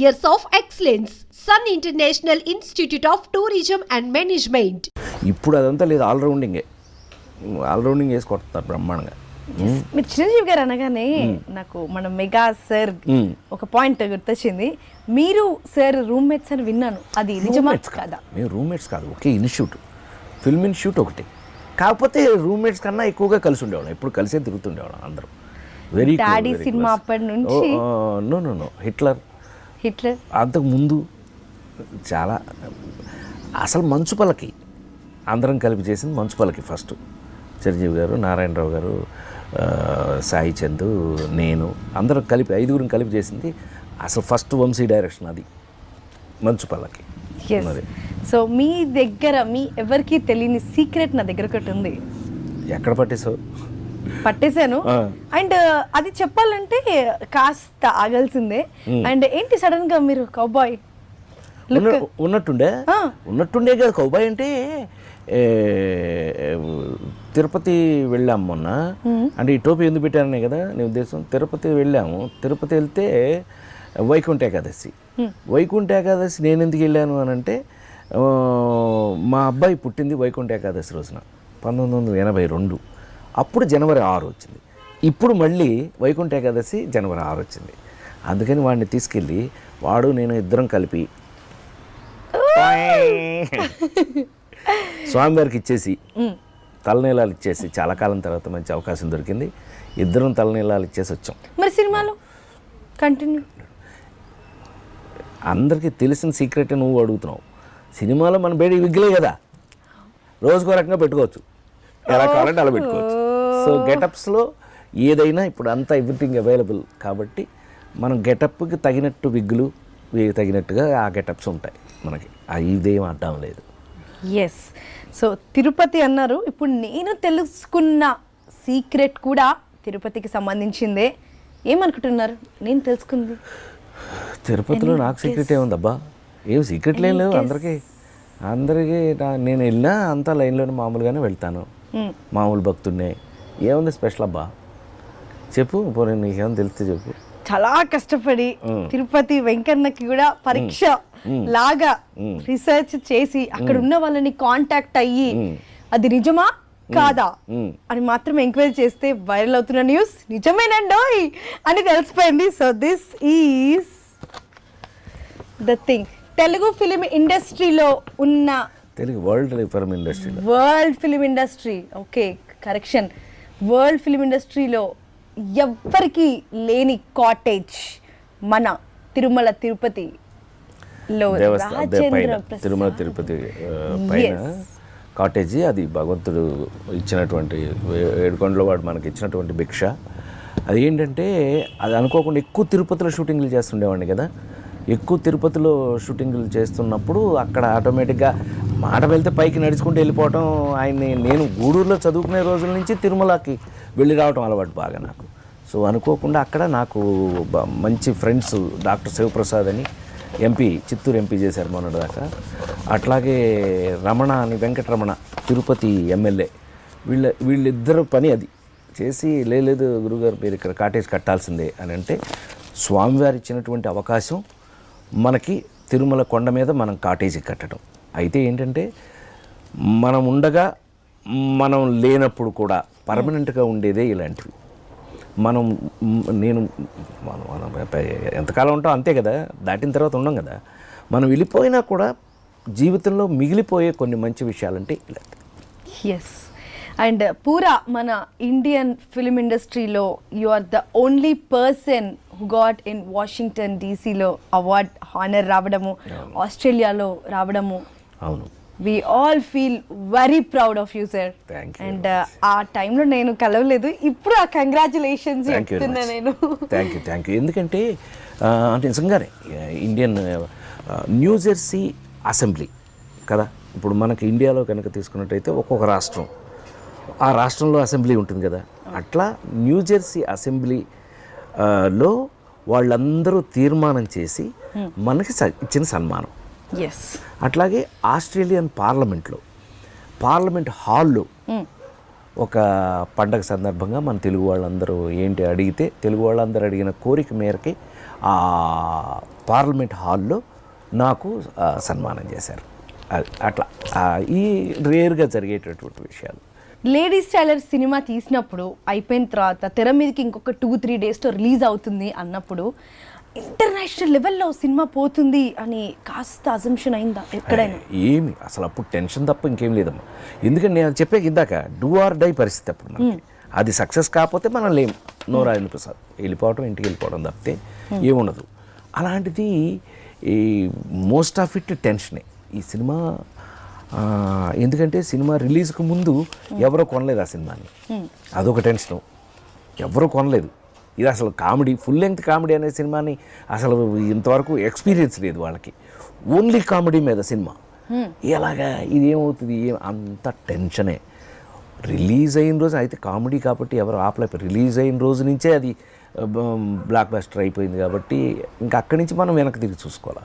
years of excellence. Sun International Institute of Tourism and Management. ఇప్పుడు అదంతా లేదు, ఆల్రౌండింగ్ వేసి కొడుతున్నారు బ్రహ్మాండంగా. మీరు చిరంజీవి గారు అనగానే నాకు మన మెగా సార్ ఒక పాయింట్ గుర్తొచ్చింది. మీరు సార్ రూమ్మేట్స్ అని విన్నాను, అది నిజమా కాదా? మేము రూమ్మేట్స్ కాదు, ఒకే ఇన్స్టిట్యూట్, ఫిల్మ్ ఇన్స్టిట్యూట్ ఒకటి. కాకపోతే రూమ్మేట్స్ కన్నా ఎక్కువగా కలిసి ఉండేవాళ్ళం, ఎప్పుడు కలిసే తిరుగుతుండేవాళ్ళం అందరం. వెరీ డాడీ సినిమా అప్పటి నుంచి. నో హిట్లర్ అంతకు ముందు చాలా అసలు మంచు పల్లకి అందరం కలిపి చేసింది మంచు పల్లకి ఫస్ట్. చిరంజీవి గారు, నారాయణరావు గారు, సాయి చందు, నేను అందరం కలిపి 5గురం కలిపి చేసింది అసలు ఫస్ట్ వంశీ డైరెక్షన్ అది మంచు పల్లకి. సో మీ దగ్గర మీ ఎవరికి తెలియని సీక్రెట్ నా దగ్గర ఒకటి ఉంది. ఎక్కడ పట్టేశాను అండ్ అది చెప్పాలంటే కాస్త ఆగాల్సిందే. అండ్ ఏంటి సడన్ గా మీరు కౌబాయ్ ఉన్నట్టుండే కదా. కౌబాయ్ అంటే తిరుపతి వెళ్ళాము మొన్న, అంటే ఈ టోపీ ఎందుకు పెట్టారనే కదా నీ ఉద్దేశం. తిరుపతి వెళ్ళాము, తిరుపతి వెళ్తే వైకుంఠ ఏకాదశి నేను ఎందుకు వెళ్ళాను అని అంటే, మా అబ్బాయి పుట్టింది వైకుంఠ ఏకాదశి రోజున 1982. అప్పుడు జనవరి 6 వచ్చింది. ఇప్పుడు మళ్ళీ వైకుంఠ ఏకాదశి జనవరి 6 వచ్చింది. అందుకని వాడిని తీసుకెళ్ళి వాడు నేను ఇద్దరం కలిపి స్వామివారికి ఇచ్చేసి తలనీలాలు ఇచ్చేసి, చాలా కాలం తర్వాత మంచి అవకాశం దొరికింది, ఇద్దరం తలనీలాలు ఇచ్చేసి వచ్చాం. మరి సినిమాలో కంటిన్యూ అందరికీ తెలిసిన సీక్రెట్ నువ్వు అడుగుతున్నావు. సినిమాలో మన బయట విగ్గులే కదా, రోజుకో రకంగా పెట్టుకోవచ్చు, ఎలా కావాలంటే అలా పెట్టుకోవచ్చు. సో గెటప్స్లో ఏదైనా ఇప్పుడు అంతా ఎవ్రీథింగ్ అవైలబుల్ కాబట్టి మనం గెటప్కి తగినట్టు విగ్గులు తగినట్టుగా ఆ గెటప్స్ ఉంటాయి మనకి, ఇదేం అడ్డం లేదు. ఎస్. సో తిరుపతి అన్నారు, ఇప్పుడు నేను తెలుసుకున్న సీక్రెట్ కూడా తిరుపతికి సంబంధించిందే. ఏమనుకుంటున్నారు నేను తెలుసుకుంది? తిరుపతిలో నాకు సీక్రెట్ ఏముందబ్బా, ఏం సీక్రెట్లు ఏం లేవు. అందరికీ నేను వెళ్ళినా అంతా లైన్లోనే మామూలుగానే వెళ్తాను, మామూలు భక్తుడినే. ఏముంది స్పెషల్ అబ్బా చెప్పు, పోనీ నీకేమో తెలిస్తే చెప్పు. చాలా కష్టపడి తిరుపతి వెంకన్నకి కూడా పరీక్ష లాగా రీసెర్చ్ చేసి అక్కడ ఉన్న వాళ్ళని కాంటాక్ట్ అయ్యి అది నిజమా కాదా అని మాత్రం ఎంక్వైరీ చేస్తే వైరల్ అవుతున్న న్యూస్ నిజమేనండోయ్ అని తెలిసిపోయింది. So this is the thing. Telugu film ఇండస్ట్రీలో ఉన్న world film industry okay correction, world film ఇండస్ట్రీలో ఎవ్వరికి లేని కాటేజ్ మన తిరుమల తిరుపతి తిరుపతి పైన కాటేజీ. అది భగవంతుడు ఇచ్చినటువంటి ఏడుకొండల వాడు మనకి ఇచ్చినటువంటి భిక్ష. అది ఏంటంటే అది అనుకోకుండా ఎక్కువ తిరుపతిలో షూటింగ్లు చేస్తుండేవాడిని కదా. ఎక్కువ తిరుపతిలో షూటింగ్లు చేస్తున్నప్పుడు అక్కడ ఆటోమేటిక్గా మాట వెళ్తే పైకి నడుచుకుంటూ వెళ్ళిపోవటం. నేను గూడూరులో చదువుకునే రోజుల నుంచి తిరుమలకి వెళ్ళి రావటం అలవాటు బాగా నాకు. సో అనుకోకుండా అక్కడ నాకు మంచి ఫ్రెండ్స్, డాక్టర్ శివప్రసాద్ అని ఎంపీ, చిత్తూరు ఎంపీ చేశారు మొన్నటిదాకా. అట్లాగే రమణ అని, వెంకటరమణ తిరుపతి ఎమ్మెల్యే, వీళ్ళిద్దరు పని అది చేసి, లేదు గురుగారు మీరు ఇక్కడ కాటేజ్ కట్టాల్సిందే అని అంటే, స్వామివారు ఇచ్చినటువంటి అవకాశం మనకి తిరుమల కొండ మీద మనం కాటేజీ కట్టడం. అయితే ఏంటంటే మనం ఉండగా మనం లేనప్పుడు కూడా పర్మనెంట్గా ఉండేదే ఇలాంటివి. మనం ఎంతకాలం ఉంటాం అంతే కదా, దాటిన తర్వాత ఉండం కదా. మనం వెళ్ళిపోయినా కూడా జీవితంలో మిగిలిపోయే కొన్ని మంచి విషయాలంటే ఇలాంటి. ఎస్. అండ్ పూరా మన ఇండియన్ ఫిలిం ఇండస్ట్రీలో you are the only person who got in Washington డీసీలో అవార్డ్ హానర్ రావడము, ఆస్ట్రేలియాలో రావడము. అవును, we all feel very proud of you sir. Thank you. And ఆ టైంలో నేను కలవలేదు, ఇప్పుడు ఆ కంగ్రాచులేషన్స్ చెప్తున్నా నేను. Thank you. ఎందుకంటే అంటే నిజంగానే ఇండియన్ న్యూజెర్సీ అసెంబ్లీ కదా, ఇప్పుడు మనకి ఇండియాలో కనుక తీసుకున్నట్టయితే ఒక్కొక్క రాష్ట్రం, ఆ రాష్ట్రంలో అసెంబ్లీ ఉంటుంది కదా, అట్లా న్యూజెర్సీ అసెంబ్లీలో వాళ్ళందరూ తీర్మానం చేసి మనకి ఇచ్చిన సన్మానం. అట్లాగే ఆస్ట్రేలియన్ పార్లమెంట్ హాల్లో ఒక పండగ సందర్భంగా మన తెలుగు వాళ్ళందరూ ఏంటి అడిగితే, తెలుగు వాళ్ళందరూ అడిగిన కోరిక మేరకి ఆ పార్లమెంట్ హాల్లో నాకు సన్మానం చేశారు. అట్లా ఈ రేర్గా జరిగేటటువంటి విషయాలు. లేడీస్ టైలర్ సినిమా తీసినప్పుడు అయిపోయిన తర్వాత తెర మీదకి ఇంకొక 2-3 డేస్లో రిలీజ్ అవుతుంది అన్నప్పుడు ఇంటర్నేషనల్ లెవెల్లో సినిమా పోతుంది అని కాస్త అజంప్షన్ అయిందా ఎక్కడైనా? ఏమి అసలు అప్పుడు టెన్షన్ తప్ప ఇంకేం లేదమ్మా. ఎందుకంటే నేను చెప్పాక ఇందాక డూ ఆర్ డై పరిస్థితి అప్పుడు మనకి. అది సక్సెస్ కాకపోతే మనం లేం, నో రాజేంద్ర ప్రసాద్, వెళ్ళిపోవడం ఇంటికి వెళ్ళిపోవడం తప్పితే ఏముండదు. అలాంటిది ఈ మోస్ట్ ఆఫ్ ఇట్ టెన్షనే ఈ సినిమా. ఎందుకంటే సినిమా రిలీజ్కి ముందు ఎవరో కొనలేదు ఆ సినిమాని, అదొక టెన్షను. ఎవరో కొనలేదు. ఇది అసలు కామెడీ, ఫుల్ లెంగ్త్ కామెడీ అనే సినిమాని అసలు ఇంతవరకు ఎక్స్పీరియన్స్ లేదు వాళ్ళకి. ఓన్లీ కామెడీ మీద సినిమా ఎలాగా ఇది ఏమవుతుంది, అంత టెన్షనే. రిలీజ్ అయిన రోజు అయితే కామెడీ కాబట్టి ఎవరు ఆపలేకపోయారు. రిలీజ్ అయిన రోజు నుంచే అది బ్లాక్ బస్టర్ అయిపోయింది కాబట్టి ఇంకా అక్కడి నుంచి మనం వెనక్కి తిరిగి చూసుకోవాలి.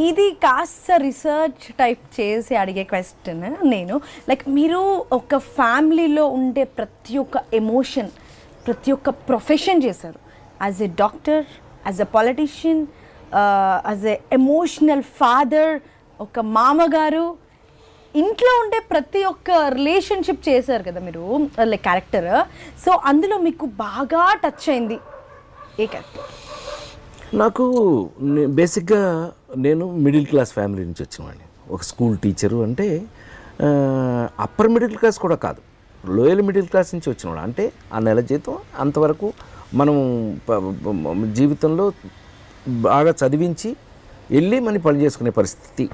ఇది కాస్త రీసెర్చ్ టైప్ చేసి అడిగే క్వశ్చన్ నేను. లైక్ మీరు ఒక ఫ్యామిలీలో ఉండే ప్రతి ఒక్క ఎమోషన్, ప్రతి ఒక్క ప్రొఫెషన్ చేశారు. As a doctor, as a politician, as a emotional father, ఒక మామగారు, ఇంట్లో ఉండే ప్రతి ఒక్క రిలేషన్షిప్ చేశారు కదా మీరు, లైక్ క్యారెక్టర్. సో అందులో మీకు బాగా టచ్ అయింది ఏ క్యారెక్టర్? నాకు బేసిక్గా నేను మిడిల్ క్లాస్ ఫ్యామిలీ నుంచి వచ్చినవాడిని. ఒక స్కూల్ టీచరు అంటే అప్పర్ మిడిల్ క్లాస్ కూడా కాదు, లోయర్ మిడిల్ క్లాస్ నుంచి వచ్చినవాడు. అంటే ఆ నెల జీతం అంతవరకు మనం జీవితంలో బాగా చదివించి వెళ్ళి మనం పని చేసుకునే పరిస్థితి.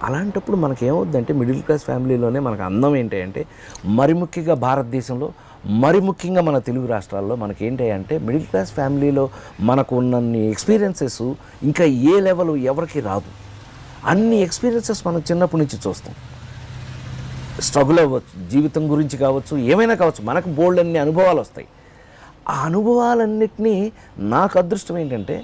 అలాంటప్పుడు మనకి ఏమవుద్దంటే మిడిల్ క్లాస్ ఫ్యామిలీలోనే మనకు అందం ఏంటంటే, మరి ముఖ్యంగా భారతదేశంలో, మరి ముఖ్యంగా మన తెలుగు రాష్ట్రాల్లో మనకి ఏంటంటే మిడిల్ క్లాస్ ఫ్యామిలీలో మనకు ఉన్నన్ని ఎక్స్పీరియన్సెస్ ఇంకా ఏ లెవెల్ ఎవరికి రాదు. అన్ని ఎక్స్పీరియన్సెస్ మనం చిన్నప్పటి నుంచి చూస్తాం. స్ట్రగుల్ అవ్వచ్చు, జీవితం గురించి కావచ్చు, ఏమైనా కావచ్చు, మనకు బోల్డ్ అన్ని అనుభవాలు వస్తాయి. ఆ అనుభవాలన్నిటినీ నాకు అదృష్టం ఏంటంటే